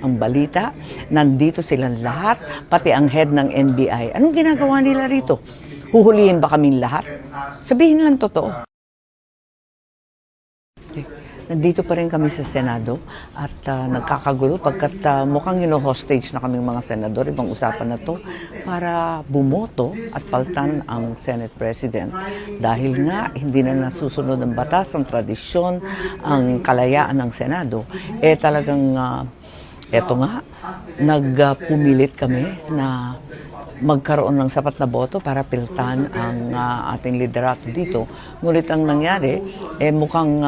Ang balita, nandito silang lahat, pati ang head ng NBI. Anong ginagawa nila rito? Huhulihin ba kaming lahat? Sabihin lang totoo. Nandito pa rin kami sa Senado at nagkakagulo pagkat mukhang hino-hostage na kaming mga senador. Ibang usapan na to para bumoto at paltan ang Senate President. Dahil nga hindi na nasusunod ang batas, ang tradisyon, ang kalayaan ng Senado. Talagang, eto nga, nagpumilit kami na magkaroon ng sapat na boto para piltan ang ating liderato dito. Ngunit ang nangyari, mukhang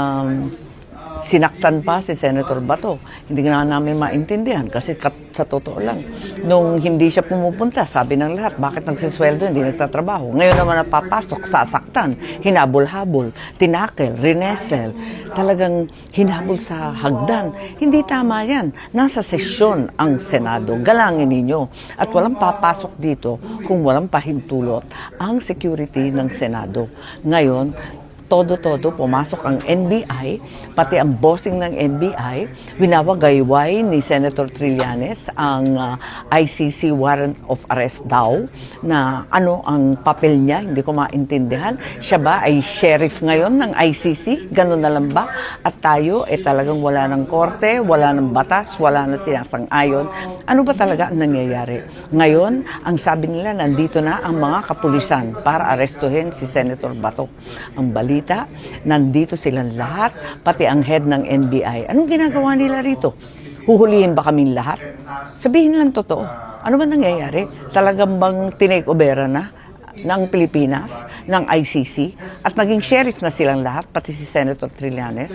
sinaktan pa si Senator Bato. Hindi nga namin maintindihan kasi sa totoo lang, nung hindi siya pumupunta, sabi ng lahat, bakit nagsisweldo, hindi nagtatrabaho. Ngayon naman napapasok, sasaktan, hinabol-habol, tinakel, rinesel, talagang hinabol sa hagdan. Hindi tama yan. Nasa sesyon ang Senado. Galangin ninyo. At walang papasok dito kung walang pahintulot ang security ng Senado. Ngayon, todo-todo pumasok ang NBI, pati ang bossing ng NBI, winawagayway ni Senator Trillanes ang ICC warrant of arrest daw, na ano ang papel niya, hindi ko maintindihan. Siya ba ay sheriff ngayon ng ICC? Ganun na lang ba? At tayo, talagang wala ng korte, wala ng batas, wala na sinasang-ayon. Ano ba talaga ang nangyayari? Ngayon, ang sabi nila, nandito na ang mga kapulisan para arestuhin si Senator Bato. Ang balita, nandito silang lahat, pati ang head ng NBI. Anong ginagawa nila rito? Huhulihin ba kaming lahat? Sabihin lang totoo. Ano ba nangyayari? Talagang bang tinake-overa na ng Pilipinas, ng ICC, at naging sheriff na silang lahat, pati si Senator Trillanes?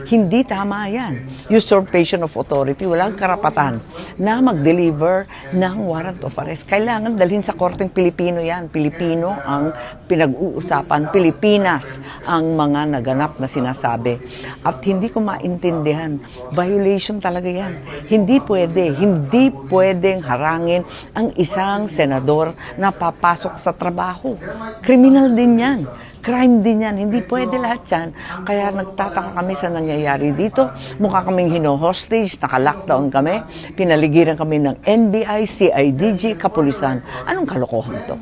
Hindi tama yan. Usurpation of authority, walang karapatan na mag-deliver ng warrant of arrest. Kailangan dalhin sa korteng Pilipino yan. Pilipino ang pinag-uusapan. Pilipinas ang mga naganap na sinasabi. At hindi ko maintindihan. Violation talaga yan. Hindi pwedeng harangin ang isang senador na papasok sa trabaho. Kriminal din yan. Crime din yan. Hindi pwede lahat yan. Kaya nagtataka kami sa nangyayari dito. Mukha kaming hino-hostage, naka-lockdown kami. Pinaligiran kami ng NBI, CIDG, kapulisan. Anong kalokohan to?